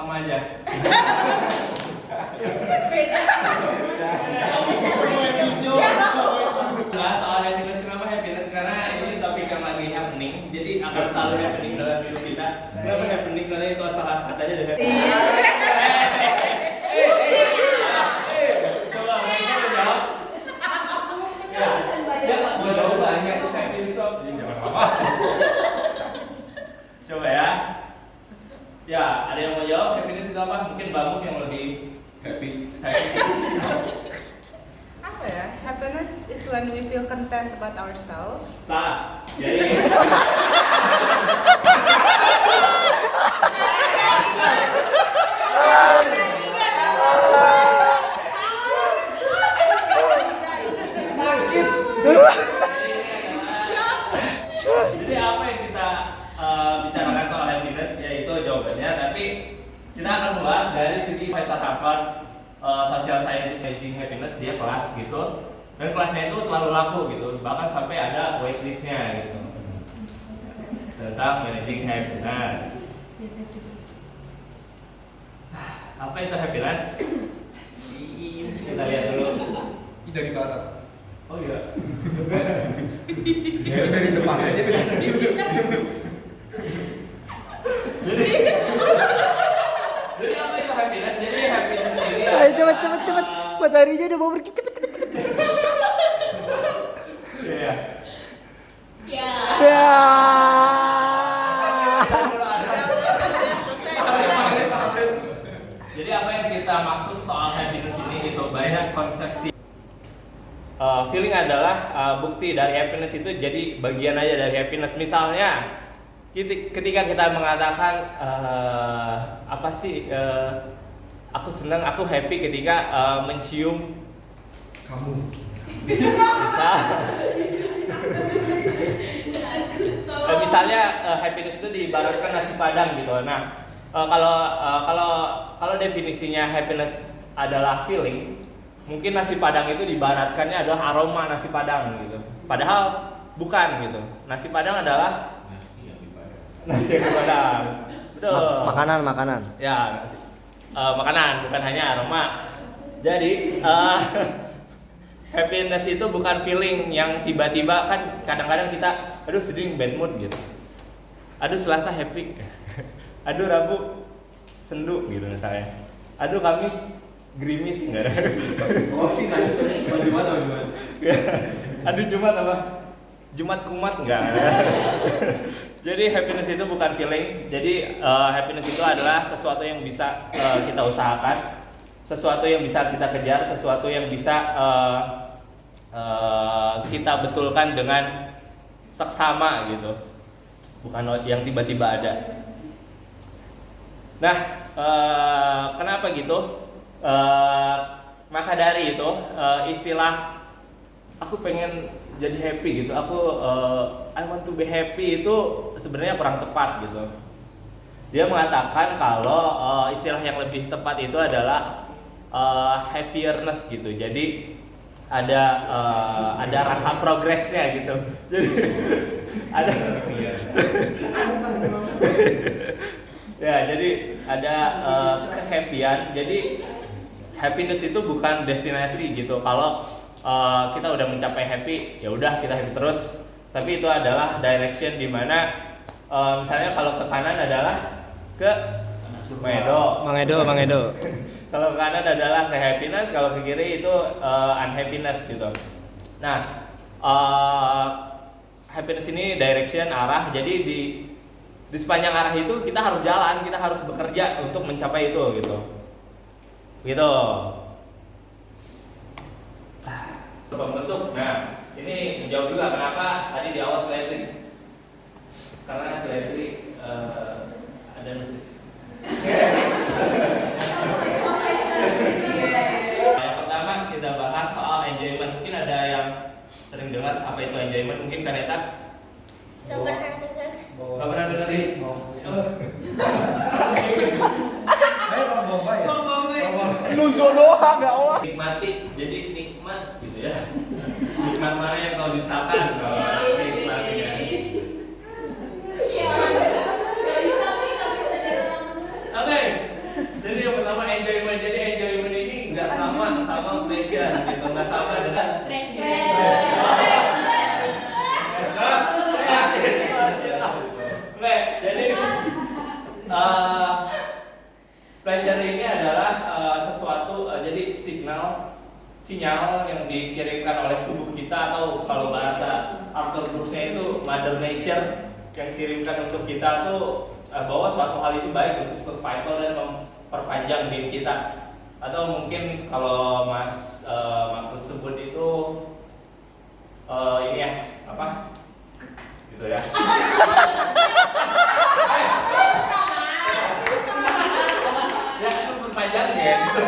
sama aja. Nah, soal happiness, kenapa happiness? Karena ini topik yang lagi happening, jadi akan selalu happening dalam hidup kita. Kenapa happening? Karena itu asal katanya dari happening. Coba mereka jawab. Ya, dia nggak mau jawab banyak tuh happiness stop. Jadi jangan apa. Coba ya. Ya, ada yang mau jawab happiness itu apa? Mungkin Mbak Muf yang lebih happy. Apa ya? Happiness is when we feel content about ourselves. Salah. Jadi Jadi apa yang kita bicarakan soal happiness, yaitu jawabannya, tapi kita akan bahas dari segi Profesor Harvard social scientist managing happiness, dia kelas gitu, dan kelasnya itu selalu laku gitu, bahkan sampai ada waitlistnya gitu tentang managing happiness. Apa itu happiness? Kita lihat dulu. Ini dari barat. Oh iya. Ya dari depan aja tuh. Jadi apa itu happiness? Jadi happiness ini Ayo cepet. Mataharinya udah mau pergi cepet. Iya. Ya. Ya. Jadi apa yang kita maksud soal happiness ini itu banyak konsepsi. Feeling adalah bukti dari happiness itu, jadi bagian aja dari happiness. Misalnya ketika kita mengatakan apa sih, aku senang, aku happy ketika mencium Kamu. misalnya happiness itu diibaratkan nasi padang gitu. Nah, kalau definisinya happiness adalah feeling, mungkin nasi padang itu diibaratkannya adalah aroma nasi padang gitu. Padahal bukan gitu. Nasi padang adalah nasi yang di padang. Betul. Makanan. Ya, makanan, bukan hanya aroma. Jadi happiness itu bukan feeling yang tiba-tiba, kan kadang-kadang kita aduh sedih bad mood gitu. Aduh Selasa happy. Aduh Rabu sendu gitu misalnya. Aduh Kamis gerimis enggak ada. Oh sih lanjut. Jumat. Aduh Jumat apa? Jumat kumat enggak ada. Jadi happiness itu bukan feeling. Jadi happiness itu adalah sesuatu yang bisa kita usahakan, sesuatu yang bisa kita kejar, sesuatu yang bisa kita betulkan dengan seksama gitu, bukan yang tiba-tiba ada. Nah, kenapa gitu? Maka dari itu istilah aku pengen jadi happy gitu, I want to be happy itu sebenarnya kurang tepat gitu. Dia mengatakan kalau istilah yang lebih tepat itu adalah happierness gitu. Jadi ada rasa progresnya gitu. Jadi ada ya, jadi ada kehappyan. Jadi happiness itu bukan destinasi gitu. Kalau kita udah mencapai happy, ya udah kita happy terus. Tapi itu adalah direction di mana misalnya kalau ke kanan adalah ke Mang Edo. Kalau ke kanan adalah ke happiness, kalau ke kiri itu unhappiness gitu. Nah, happiness ini direction, arah. Jadi di sepanjang arah itu kita harus jalan, kita harus bekerja untuk mencapai itu gitu. Gitu. Pembentuk. Nah, ini menjawab juga kenapa tadi di awal slavery. Karena slavery ada nutrisi. Yang pertama kita bahas soal enjoyment. Mungkin ada yang sering dengar apa itu enjoyment, mungkin Kaneta? Gak pernah dengar. Gak pernah dengerin? Saya Bang Bombay ya. Nunjuk doang enggak Allah. Nikmati, jadi nikmat gitu ya. Nikmat mana yang kau dustakan? Nikmati ya. Oke, Pleasure ini adalah sesuatu jadi sinyal yang dikirimkan oleh tubuh kita, atau kalau bahasa Arthur Brooks-nya itu Mother Nature yang kirimkan untuk kita tuh bahwa suatu hal itu baik untuk survival dan memperpanjang diri kita. Atau mungkin kalau Mas Markus sebut itu ini ya apa gitu ya. Ya memperpanjang ya gitu.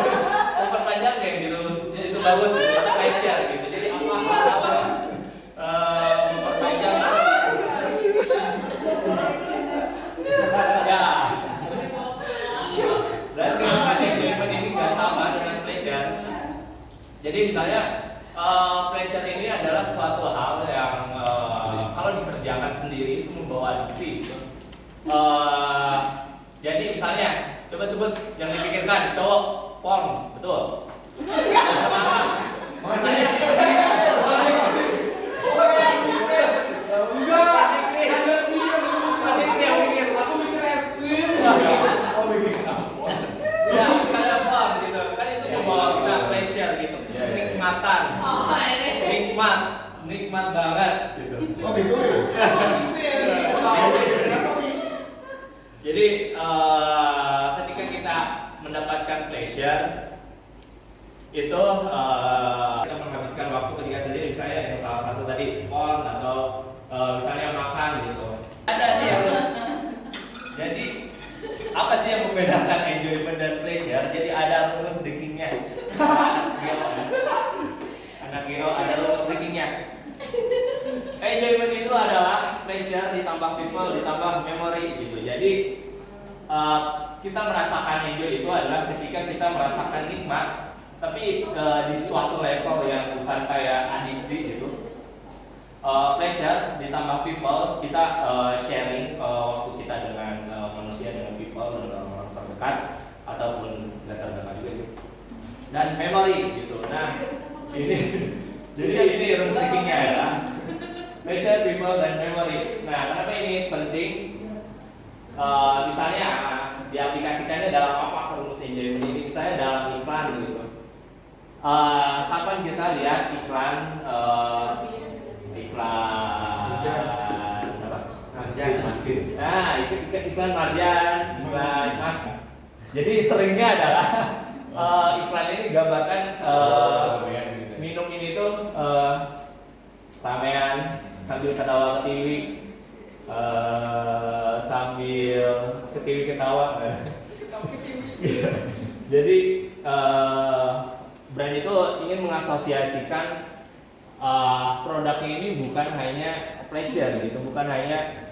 Memperpanjang ya gitu. Itu bagus gitu. Pleasure gitu. Jadi apa memperpanjang ya. Dan kenapa enjoyment ini nggak sama dengan pleasure? Jadi misalnya pleasure ini adalah suatu hal yang kalau dikerjakan sendiri itu membawa adiksi. Jadi misalnya coba sebut yang dipikirkan cowok porn, betul? Misalnya ya, misalnya porn gitu, kan itu membawa kita pleasure gitu, kenikmatan, nikmat banget gitu. Oh gitu ya? Jadi ketika kita mendapatkan pleasure itu kita menghabiskan waktu ketika sendiri, misalnya yang salah satu tadi porn atau misalnya makan gitu. Ada nih yang jadi apa sih yang membedakan enjoyment dan pleasure? Jadi ada rules deckingnya. Anak Geo ada rules deckingnya. Enjoyment itu adalah pleasure ditambah people ditambah memory gitu. Jadi kita merasakan enjoy itu adalah ketika kita merasakan nikmat, tapi di suatu level yang bukan kayak adiksi gitu. Pleasure ditambah people, kita sharing waktu kita dengan manusia, dengan people, dengan orang terdekat ataupun tidak terdekat juga gitu. Dan memory gitu. Nah ini jadi ini rules deckingnya ya. Pleasure, people, dan memory. Nah kenapa ini penting? Misalnya diaplikasikannya dalam apa rules enjoyment ini? Misalnya dalam iklan gitu. Kapan kita lihat iklan apa? Maskin. Nah, itu iklan marjan, iklan mas. Jadi seringnya adalah iklan ini gambarkan minum ini tuh ramean sambil ketawa ke TV, sambil ke TV ketawa. Jadi brand itu ingin mengasosiasikan produknya ini bukan hanya pleasure gitu, bukan hanya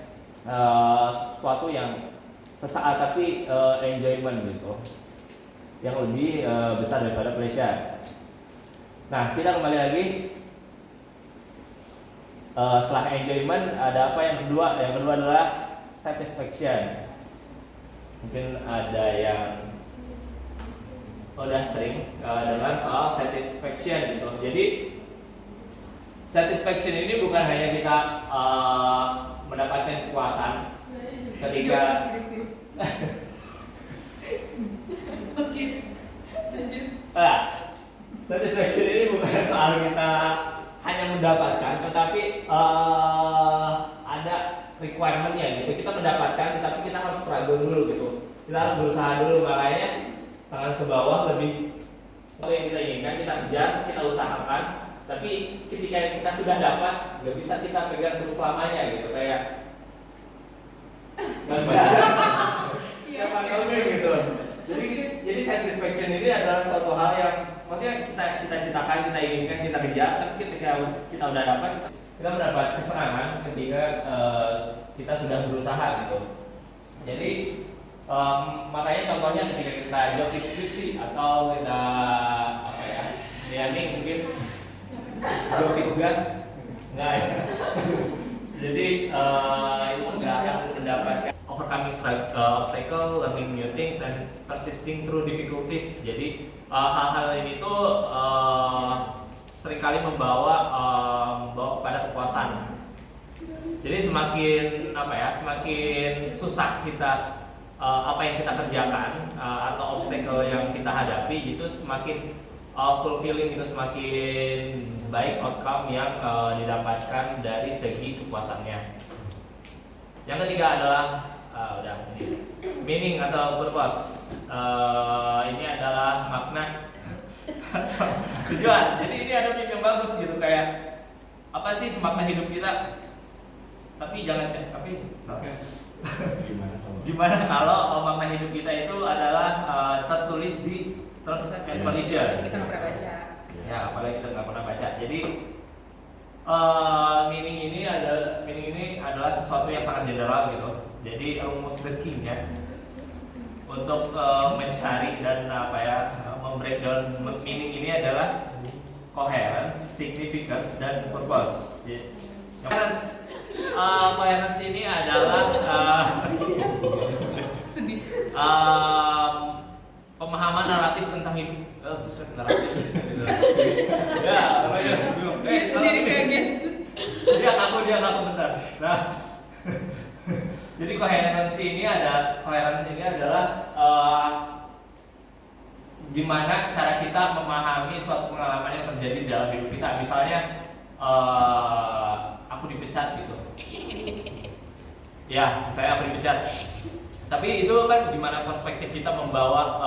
sesuatu yang sesaat, tapi enjoyment gitu, yang lebih besar daripada pleasure. Nah kita kembali lagi, setelah enjoyment ada apa yang kedua? Yang kedua adalah satisfaction. Mungkin ada yang udah sering dengar soal satisfaction gitu. Jadi satisfaction ini bukan hanya kita mendapatkan kepuasan ketika satisfaction ini bukan soal kita hanya mendapatkan, tetapi ada requirementnya gitu. Kita mendapatkan, tetapi kita harus struggle dulu gitu. Kita harus berusaha dulu, makanya tangan ke bawah lebih. Apa yang kita inginkan kita kejar, kita usahakan. Tapi ketika kita sudah dapat, nggak bisa kita pegang terus selamanya gitu, kayak nggak bisa. Siapa tahu gitu. Jadi satisfaction ini adalah suatu hal yang maksudnya kita cita-citakan, kita inginkan, kita kejar, tapi ketika kita udah dapat, kita mendapat kesenangan ketika kita sudah berusaha gitu. Jadi makanya contohnya ketika kita job deskripsi atau kita apa ya, planning mungkin job tugas enggak ya. Jadi itu enggak yang mendapatkan overcoming obstacle, learning new things, and persisting through difficulties. Jadi hal-hal ini tuh seringkali membawa kepada kepuasan. Jadi semakin apa ya, semakin susah kita apa yang kita kerjakan atau obstacle yang kita hadapi itu semakin fulfilling, itu semakin baik outcome yang didapatkan dari segi kepuasannya. Yang ketiga adalah meaning atau purpose. Ini adalah makna atau tujuan. Jadi ini ada meme yang bagus gitu, kayak apa sih makna hidup kita? Tapi gimana kalau makna hidup kita itu adalah tertulis di terms and condition. Tapi kita nggak pernah baca. Ya, apalagi kita nggak pernah baca. Jadi meaning ini adalah sesuatu yang sangat general gitu. Jadi rumus the king ya. Untuk mencari dan membreakdown meaning ini adalah coherence, significance, dan purpose. Coherence ini adalah pemahaman naratif tentang hidup. Naratif. Gitu. Ya, bingung. Sendiri kayak gitu. Dia ngaku bentar. Nah, jadi coherence ini adalah gimana cara kita memahami suatu pengalaman yang terjadi dalam hidup kita. Misalnya aku dipecat gitu. Ya, aku dipecat. Tapi itu kan gimana perspektif kita membawa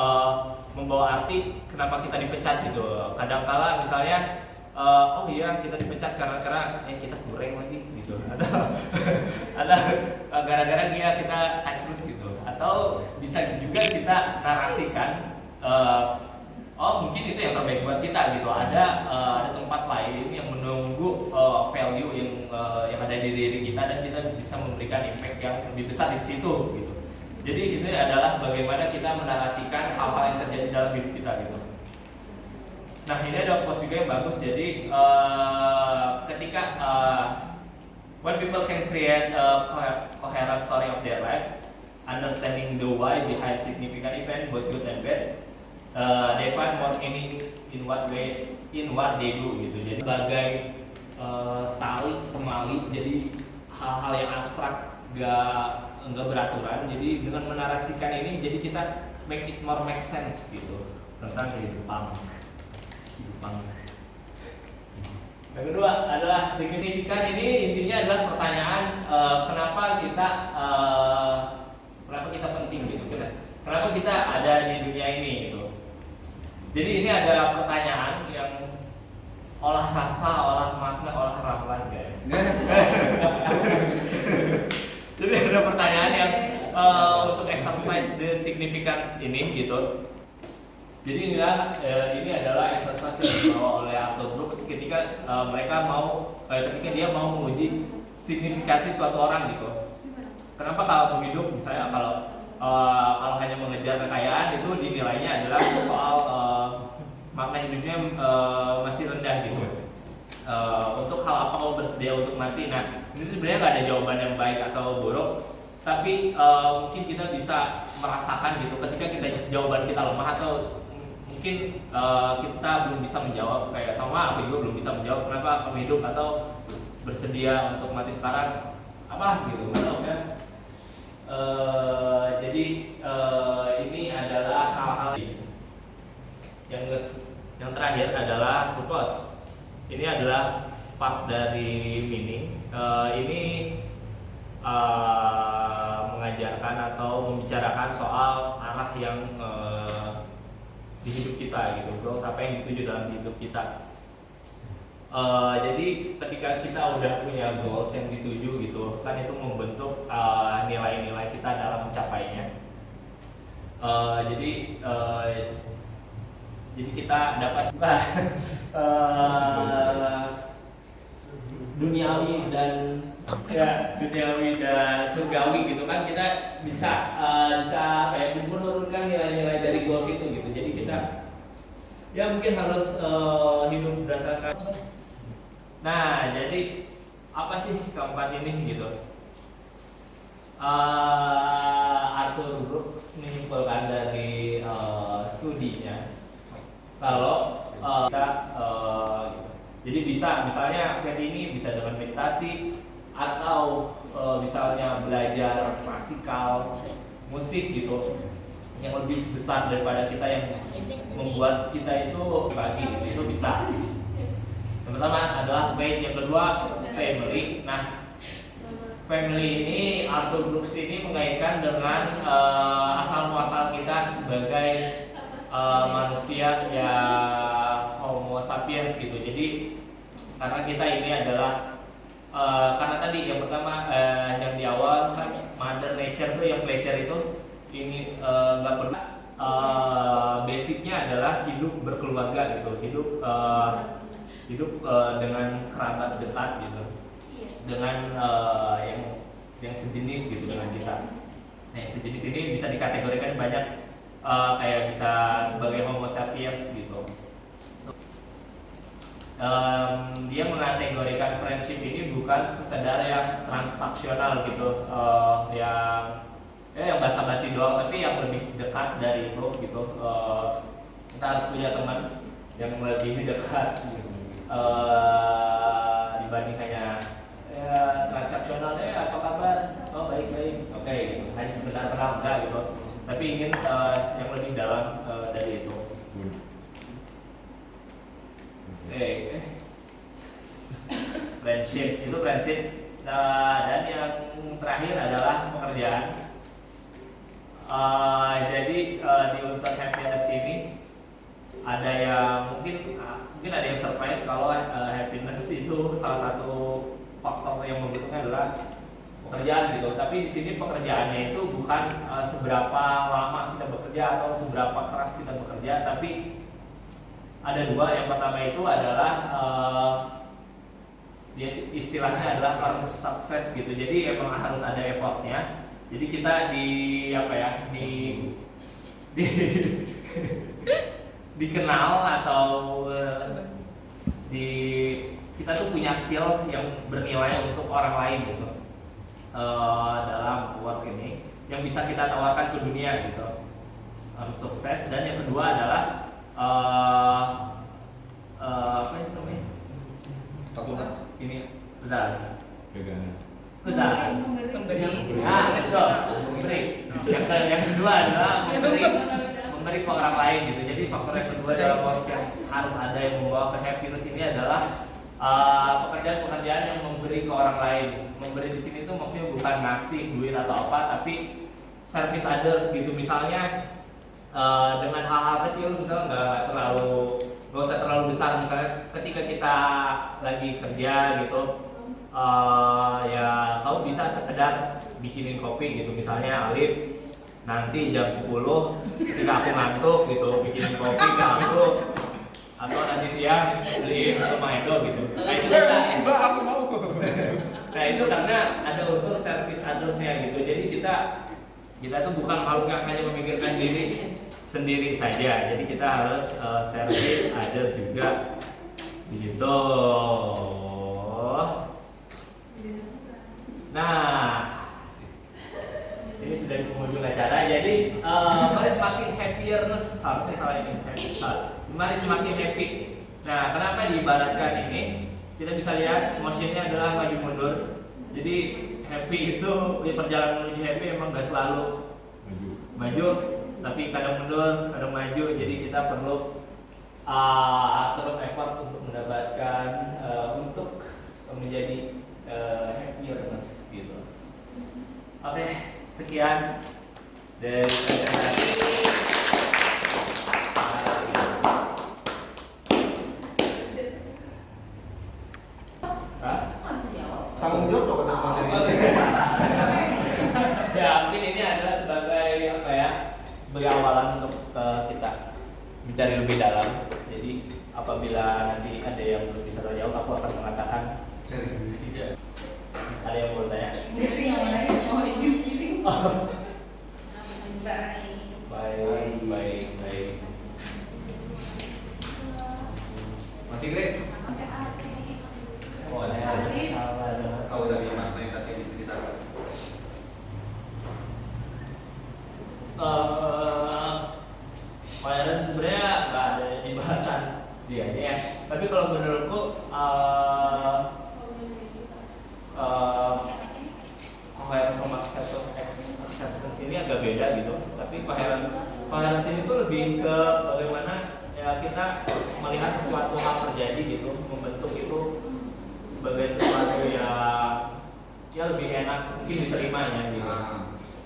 arti kenapa kita dipecat gitu. Kadangkala misalnya oh iya kita dipecat karena kita kurang lagi gitu. Atau gara-gara kita touch gitu. Atau bisa juga kita narasikan oh mungkin itu yang terbaik buat kita gitu. Ada tempat lain yang menunggu value yang ada di diri kita dan kita bisa memberikan impact yang lebih besar di situ gitu. Jadi ini adalah bagaimana kita menarasikan hal-hal yang terjadi dalam hidup kita gitu. Nah ini ada quote juga yang bagus. Jadi ketika when people can create a coherent story of their life, understanding the why behind significant event both good and bad, they find more meaning in what they do gitu. Jadi sebagai tali temali, jadi hal-hal yang abstrak nggak beraturan. Jadi dengan menarasikan ini, jadi kita make it more make sense gitu tentang kehidupan. Yang kedua adalah signifikan. Ini intinya adalah pertanyaan kenapa kita penting gitu, kenapa kita ada di dunia ini gitu. Jadi ini ada pertanyaan yang olah rasa, olah makna, olah ramalan guys. Jadi ada pertanyaan yang untuk exercise the significance ini gitu. Jadi ini adalah exercise yang dibawa oleh Arthur Brooks ketika ketika dia mau menguji signifikansi suatu orang gitu. Kenapa kalau hidup misalnya kalau hanya mengejar kekayaan itu dinilainya adalah soal makna hidupnya masih rendah gitu. Untuk hal apa kamu bersedia untuk mati? Nah ini sebenarnya nggak ada jawaban yang baik atau buruk, tapi mungkin kita bisa merasakan gitu ketika jawaban kita lemah atau mungkin kita belum bisa menjawab, kayak sama aku juga belum bisa menjawab kenapa kamu hidup atau bersedia untuk mati sekarang apa gitu kan. Jadi ini adalah hal-hal yang terakhir adalah purpose. Ini adalah part dari meaning. Ini mengajarkan atau membicarakan soal arah yang di hidup kita gitu, goals apa yang dituju dalam hidup kita. Jadi ketika kita udah punya goals yang dituju gitu kan, itu membentuk nilai-nilai kita dalam mencapainya. Jadi kita dapat duniawi dan surgawi gitu kan, kita bisa menurunkan nilai-nilai dari goals itu gitu. Jadi kita ya mungkin harus hidup berdasarkan. Nah jadi apa sih keempat ini gitu? Arthur Brooks menyimpulkan dari studinya kalau kita jadi bisa misalnya Ferry ini bisa dengan meditasi atau misalnya belajar klasikal musik gitu yang lebih besar daripada kita yang membuat kita itu bagi itu bisa. Yang pertama adalah faith, yang kedua family. Nah, family ini Arthur Brooks ini mengaitkan dengan asal muasal kita sebagai manusia ya Homo sapiens gitu. Jadi karena kita ini adalah karena tadi yang pertama yang di awal kan Mother Nature tuh yang pleasure itu ini nggak perlu basicnya adalah hidup berkeluarga gitu, hidup dengan kerabat dekat gitu, dengan yang sejenis gitu dengan kita. Nah, yang sejenis ini bisa dikategorikan banyak kayak bisa sebagai Homo sapiens gitu. Dia mengategorikan friendship ini bukan sekedar yang transaksional gitu, yang basa-basi doang, tapi yang lebih dekat dari itu gitu. Kita harus punya teman yang lebih dekat dibanding hanya transaksional, apa kabar, oh baik-baik, oke gitu. Hanya sekedar kenal enggak gitu, tapi ingin yang lebih dalam dari itu. Friendship itu friendship. Dan yang terakhir adalah pekerjaan. Jadi di unsur happiness ini ada yang mungkin ada yang surprise kalau happiness itu salah satu faktor yang membutuhkan adalah pekerjaan gitu. Tapi di sini pekerjaannya itu bukan seberapa lama kita bekerja atau seberapa keras kita bekerja, tapi ada dua. Yang pertama itu adalah dia istilahnya adalah earn success gitu. Jadi emang harus ada effortnya. Jadi kita dikenal atau kita tuh punya skill yang bernilai untuk orang lain gitu dalam work ini yang bisa kita tawarkan ke dunia gitu. Sukses. Dan yang kedua adalah apa itu namanya? Statuta. Ini bentar. Memberi. Nah, betul. Memberi. Yang kedua adalah memberi ke orang lain gitu. Jadi faktor yang kedua dalam work yang harus ada yang membawa ke happiness ini adalah pekerjaan-pekerjaan yang memberi ke orang lain. Memberi di sini tuh maksudnya bukan ngasih duit atau apa, tapi service others gitu. Misalnya dengan hal-hal kecil, misalnya nggak usah terlalu besar. Misalnya ketika kita lagi kerja gitu, ya kamu bisa sekedar bikinin kopi gitu. Misalnya Alif nanti jam 10 ketika aku ngantuk gitu bikinin kopi ke aku, atau nanti siang beliin ke Maedo gitu. Nah itu bisa. Aku mau. Nah itu karena ada unsur service others-nya gitu. Jadi kita tuh bukan makhluk yang hanya memikirkan diri sendiri saja. Jadi kita harus service other juga gitu. Nah, ini sudah di penghujung acara. Jadi mari semakin happiness, harusnya salah ini. Mari semakin happy. Nah, kenapa diibaratkan ini? Kita bisa lihat motionnya adalah maju mundur. Jadi happy itu perjalanan menuju happy emang gak selalu maju, tapi kadang mundur, kadang maju. Jadi kita perlu terus effort untuk mendapatkan untuk menjadi happiness gitu. Oke, sekian dari presentasi. Tanggung jawab dong atas materi. Ya, mungkin ini adalah sebagai apa ya? Sebagai awalan untuk kita mencari lebih dalam. Jadi apabila nanti ada yang belum bisa terjawab, aku akan mengatakan Seri sendiri tidak. ada yang mau tanya. Baik. Masih Greg? Salah. Kalau dari makna yang tadi diceritakan. Kemarin sebenarnya nggak ada di bahasan dia ya. Tapi kalau menurutku coherence sama acceptance ini sini agak beda gitu. Tapi coherence ini tuh lebih ke bagaimana ya kita melihat sesuatu hal terjadi gitu, membentuk itu sebagai sesuatu yang ya lebih enak mungkin diterimanya gitu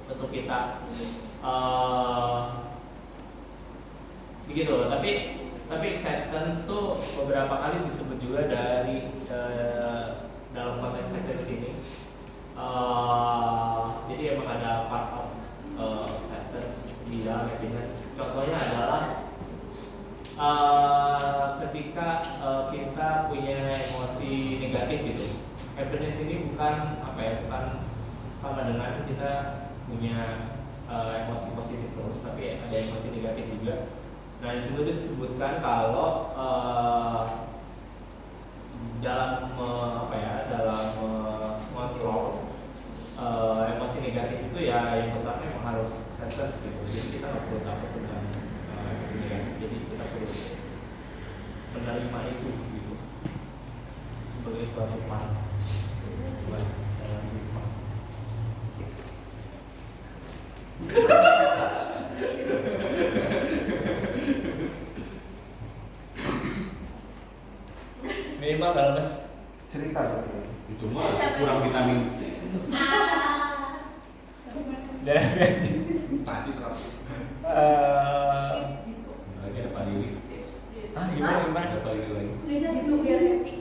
untuk kita. Begitu. Tapi acceptance tuh beberapa kali disebut juga dari dalam konteks acceptance ini. Jadi emang ada part of acceptance di dalam happiness. Contohnya adalah ketika kita punya emosi negatif gitu. Happiness ini bukan bukan sama dengan kita punya emosi positif terus, tapi ada emosi negatif juga. Nah, di situ disebutkan kalau dalam mengontrol emosi negatif itu ya yang pertama memang harus acceptance gitu. Jadi kita nggak perlu takut dengan emosi negatif. Jadi kita perlu menerima itu gitu sebagai suatu part dalam hidup. Minimal dalam Cerita berarti. Itu mah kurang vitamin C. dari Tadi terus. Lagi ada Pak Dewi. gimana? Ada Pak Dewi lagi. Tips itu biar happy.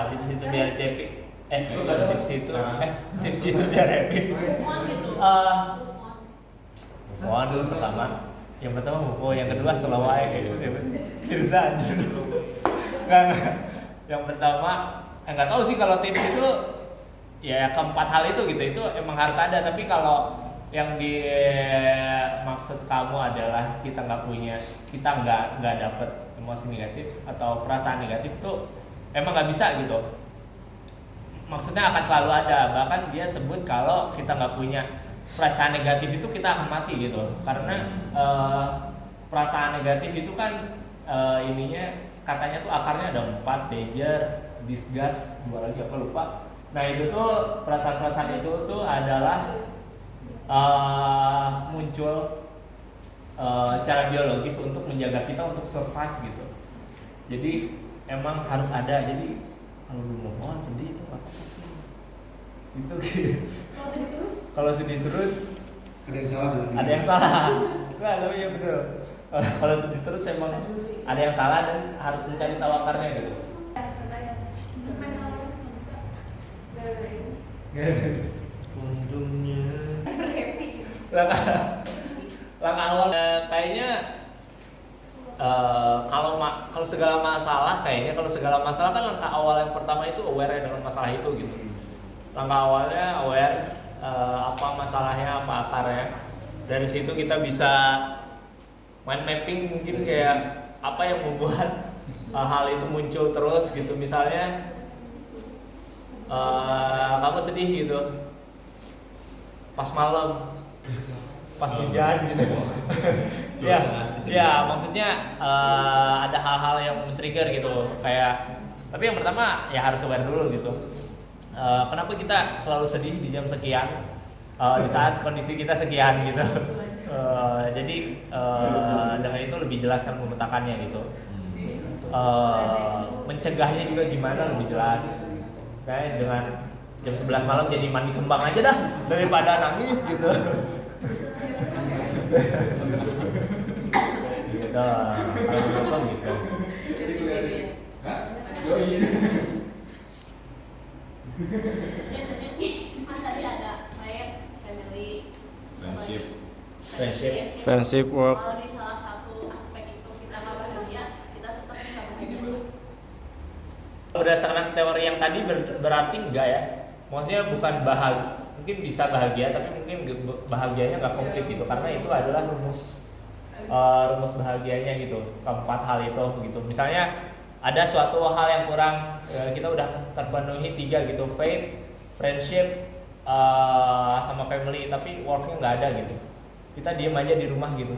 Tips itu biar happy. Tips itu biar happy. Yang pertama move, yang kedua slow aja kayak gitu. Firza aja. Enggak. Yang pertama, nggak tahu sih kalau tips itu ya keempat hal itu gitu, itu emang harus ada. Tapi kalau yang dimaksud kamu adalah kita nggak dapet emosi negatif atau perasaan negatif tuh emang nggak bisa gitu. Maksudnya akan selalu ada. Bahkan dia sebut kalau kita nggak punya perasaan negatif itu kita akan mati gitu. Karena perasaan negatif itu kan ininya katanya tuh akarnya ada 4, danger, disgust, 2 lagi apa lupa. Nah itu tuh perasaan-perasaan itu tuh adalah muncul secara biologis untuk menjaga kita untuk survive gitu. Jadi emang harus ada. Jadi kalau belum move on sedih itu apa sih? Itu kalau sedih terus Ada yang salah dengan ada yang salah. Enggak, tapi ya betul. Kalau sedih terus emang ada yang salah dan harus mencari tahu akarnya gitu. untungnya. Langkah awal kayaknya kalau segala masalah kan langkah awal yang pertama itu aware dengan masalah itu gitu. Langkah awalnya aware apa masalahnya, apa akarnya. Dari situ kita bisa mind mapping mungkin kayak apa yang membuat hal itu muncul terus gitu. Misalnya kamu sedih gitu pas malam, pas hujan gitu. ya maksudnya ada hal-hal yang men-trigger gitu kayak. Tapi yang pertama ya harus aware dulu gitu. Kenapa kita selalu sedih di jam sekian, di saat kondisi kita sekian gitu. Jadi dengan itu lebih jelas kan memetakannya gitu. Mencegahnya juga gimana lebih jelas. Kayak dengan jam 11 malam jadi mandi kembang aja dah daripada nangis gitu. Gitu. Kalau menonton gitu. Kan tadi ada family, Friendship, work. Kalau di salah satu aspek itu kita nggak bahagia, kita tetap bisa bahagia dulu. Berdasarkan teori yang tadi berarti enggak ya? Maksudnya bukan mungkin bisa bahagia tapi mungkin bahagianya nggak komplit gitu, karena itu adalah rumus bahagianya gitu, keempat hal itu gitu. Misalnya ada suatu hal yang kurang, kita udah terpenuhi 3 gitu, faith, friendship, sama family, tapi worknya nggak ada gitu. Kita diem aja di rumah gitu,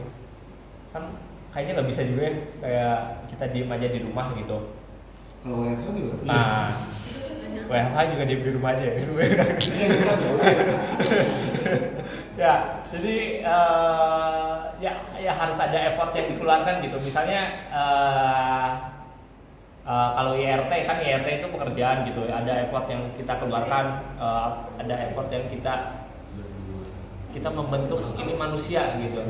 kan kayaknya nggak bisa juga ya, kayak kita diem aja di rumah gitu. Kalau WFH gimana? Nah, WFH juga diem di rumah aja ya. Ya, jadi ya harus ada effort yang dikeluarkan gitu. Misalnya kalau IRT kan IRT itu pekerjaan gitu, ada effort yang kita keluarkan, ada effort yang kita membentuk ini manusia gitu.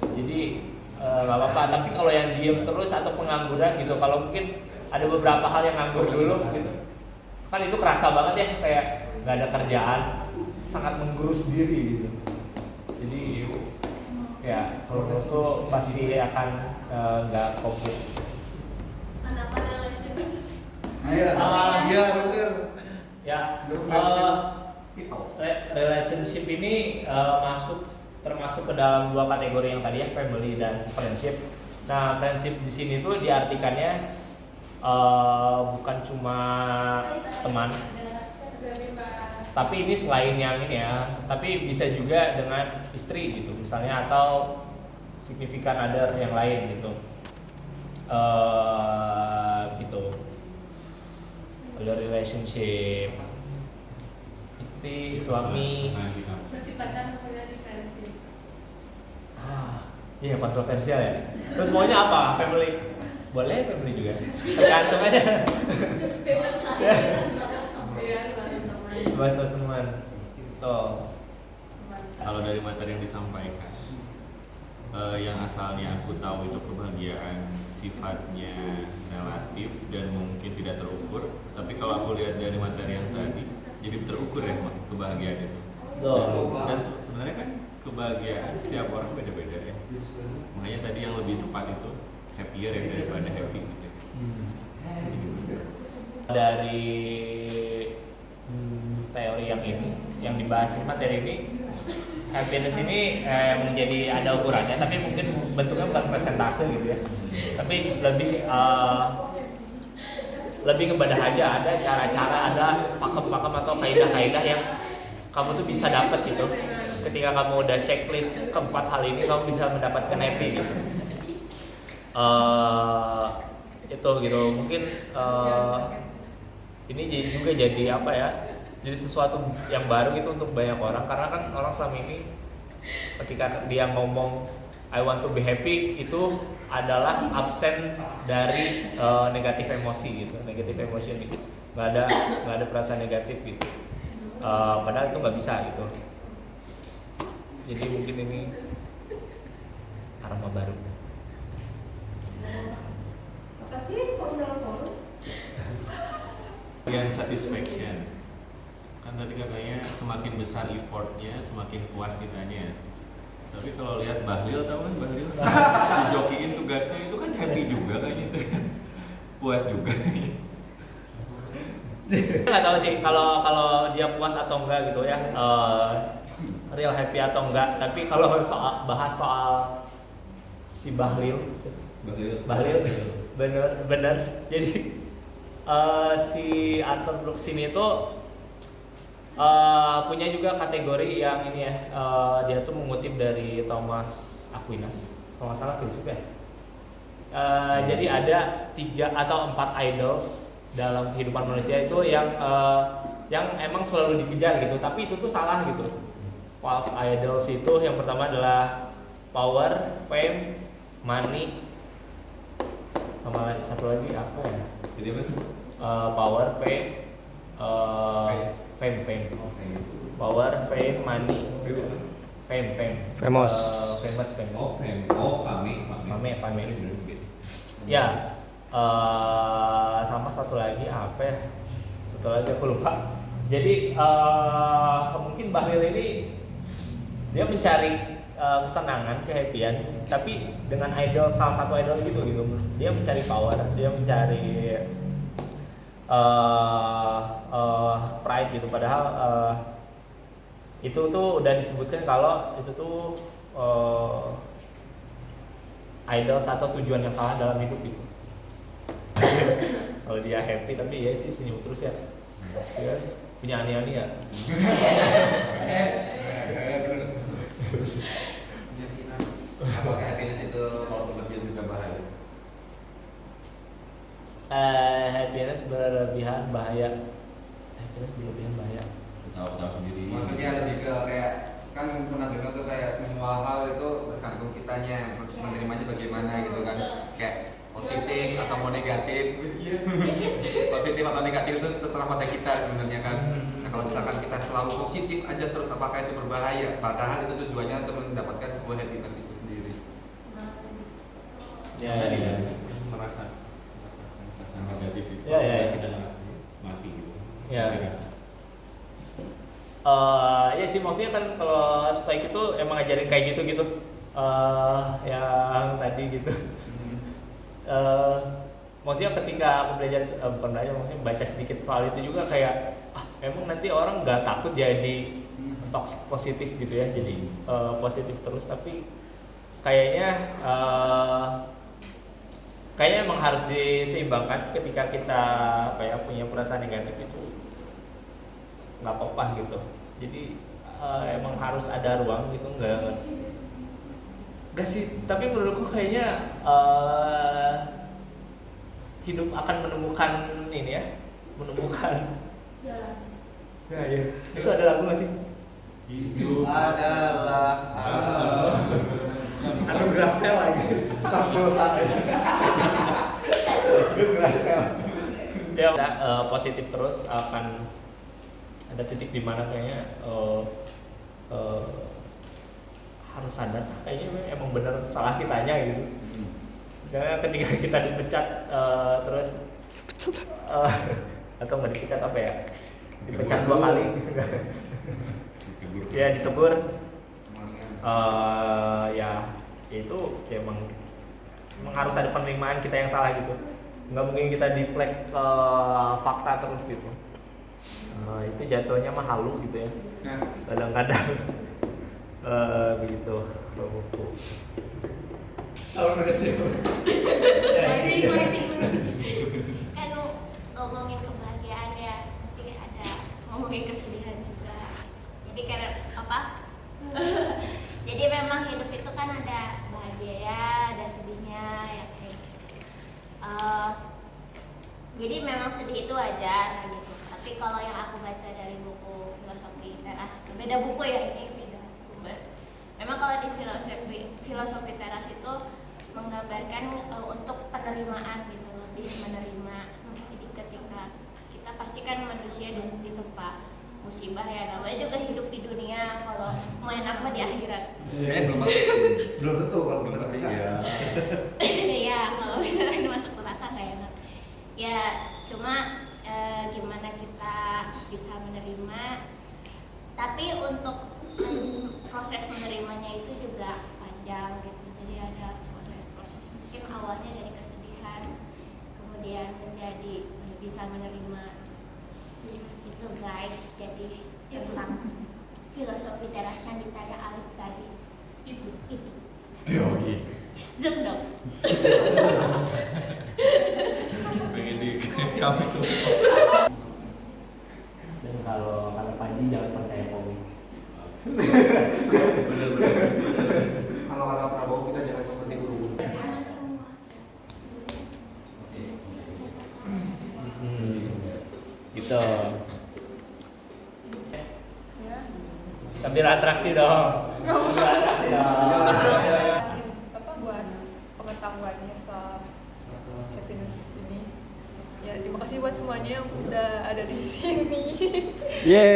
Jadi nggak apa-apa. Tapi kalau yang diem terus atau pengangguran gitu, kalau mungkin ada beberapa hal yang nganggur dulu gitu, kan itu kerasa banget ya, kayak nggak ada kerjaan, sangat menggerus diri gitu. Jadi ya kalau menurutku pasti akan nggak komplit. Kenapa relationship? Iya bener. Ya, relationship ini termasuk ke dalam dua kategori yang tadi ya, family dan friendship. Nah, friendship di sini tuh diartikannya bukan cuma teman, tapi ini selain yang ini ya, tapi bisa juga dengan istri gitu misalnya, atau significant other yang lain gitu. Gitu. Ada relationship istri, suami. Nah, kita. Berarti pacar maksudnya di friendship. Iya kontroversial ya. Terus maunya apa? Family? Boleh family juga. Tergantung aja. Bebas lah, bebas sampean, bebas teman. Bahas teman. Tuh. Kalau dari materi yang disampaikan, yang asalnya aku tahu itu kebahagiaan sifatnya relatif dan mungkin tidak terukur, tapi kalau aku lihat dari materi yang tadi, jadi terukur ya kebahagiaan itu. Dan sebenarnya kan kebahagiaan setiap orang beda-beda ya. Makanya tadi yang lebih tepat itu happier ya daripada happy gitu. Dari teori yang dibahas di materi ini, happiness ini menjadi ada ukurannya, tapi mungkin bentuknya bukan persentase gitu ya, tapi lebih kepada aja ada cara-cara, ada pakem-pakem atau kaidah-kaidah yang kamu tuh bisa dapat gitu. Ketika kamu udah checklist keempat hal ini, kamu bisa mendapatkan happy gitu. Itu gitu, mungkin ini juga jadi apa ya? Jadi sesuatu yang baru gitu untuk banyak orang, karena kan orang selama ini ketika dia ngomong I want to be happy itu adalah absen dari negatif emosi gitu, negatif emotion gitu. Nggak ada perasaan negatif gitu. Padahal itu nggak bisa gitu. Jadi mungkin ini aroma baru. Apa sih formula forum? Yang satisfaction. Kan tadi katanya semakin besar effortnya, semakin puas kitanya. Tapi kalau lihat Bahlil, tahu kan Bahlil? Jokiin tugasnya itu kan happy juga kayaknya itu. Puas juga. Nggak tahu sih kalau dia puas atau enggak gitu ya, real happy atau enggak. Tapi kalau bahas soal si Bahlil bener. Jadi si Arthur Brooks ini tuh punya juga kategori yang ini ya, dia tuh mengutip dari Thomas Aquinas, kalau nggak salah filsuf ya. Jadi ada 3 atau 4 idols dalam kehidupan manusia itu yang emang selalu dikejar gitu, tapi itu tuh salah gitu. False idols itu yang pertama adalah power, fame, money, sama satu lagi apa ya? Jadi apa tuh? Power, fame, fame, power, fame, money, fame, Famous. famous. Fame. Ya, sama satu lagi apa ya? Satu lagi aku lupa. Jadi mungkin Bahlil ini dia mencari kesenangan, kehappyan, tapi dengan salah satu idol gitu. Dia mencari power, dia mencari pride gitu. Padahal itu tuh udah disebutkan kalau itu tuh idol atau tujuan yang salah dalam hidup itu. Kalau dia happy tapi ya sih senyum terus ya. Ya punya ani-ani ya. Apakah happiness itu kalau berlebihan juga bahaya? Happiness berlebihan bahaya. Happiness berlebihan bahaya. Tahu sendiri. Maksudnya lebih ke kayak kan pernah dengar tuh kayak semua hal itu tergantung kitanya menerimanya bagaimana gitu kan, kayak positif atau mau negatif. Positif atau negatif itu terserah pada kita sebenarnya kan. Nah kalau misalkan kita selalu positif aja terus, apakah itu berbahaya? Padahal itu tujuannya untuk mendapatkan sebuah happiness itu sendiri. Ya, Tadi ya. kan merasa negatif itu Ya, ya, ya. kita nggak mati gitu. Ya. Ya sih, maksudnya kan kalau stoik itu emang ngajarin kayak gitu. Yang tadi gitu. Maksudnya ketika aku bukan belajar, maksudnya baca sedikit soal itu juga kayak emang nanti orang nggak takut jadi toxic positif gitu ya, jadi positif terus, tapi kayaknya emang harus diseimbangkan. Ketika kita kayak punya perasaan negatif itu nggak apa-apa gitu, jadi emang harus ada ruang gitu, nggak sih, tapi menurutku kayaknya hidup akan menemukan ini ya, menemukan Jalan. ya. Itu ada lagu nggak sih? Hidup Adalah Anugerah sel lagi. Anugerah sel. Ya, positif terus, akan ada titik di mana kayaknya harus sadar kayaknya emang bener salah kitanya gitu. Karena ketika kita dipecat terus atau nggak dipecat apa ya? Dipecat 2 kali. Ya ditegur. Ya itu emang harus ada penerimaan kita yang salah gitu. Nggak mungkin kita deflect fakta terus gitu. Itu jatuhnya mah halu gitu ya. Kadang-kadang begitu. Buku. Selalu udah sih. Kan ngomongin kebahagiaan ya, pasti ada ngomongin kesedihan juga. Jadi karena apa? Jadi memang hidup itu kan ada bahagia ya, ada sedihnya ya kayak. Jadi memang sedih itu wajar gitu. Tapi kalau yang aku baca dari buku Filosofi Teras, beda buku ya, ini beda sumber. Memang kalau di filosofi teras itu menggambarkan untuk penerimaan gitu, lebih menerima. Jadi ketika kita pastikan manusia ditempa musibah ya, namanya juga hidup di dunia, kalau mau enak mah di akhirat. Belum tentu kalau kita masih Iya, kalau misalnya masuk neraka nggak enak. Ya cuma gimana kita bisa menerima. Tapi untuk proses menerimanya itu juga panjang gitu. Jadi ada proses-proses, mungkin awalnya dari kesedihan, kemudian menjadi bisa menerima. Itu guys, jadi tentang filosofi teras yang ditanya Alif tadi. Itu. Zoom dong. pengen direkam itu. Dan kalau Panji jangan percaya Powi. Kalau kata Prabowo kita jangan seperti guru-guru. Gitu. Ya. Ambil atraksi dong. Ambil atraksi dong. Apa buat pengetahuannya soal happiness ini. Ya terima kasih buat semuanya yang udah ada di sini. Yeay.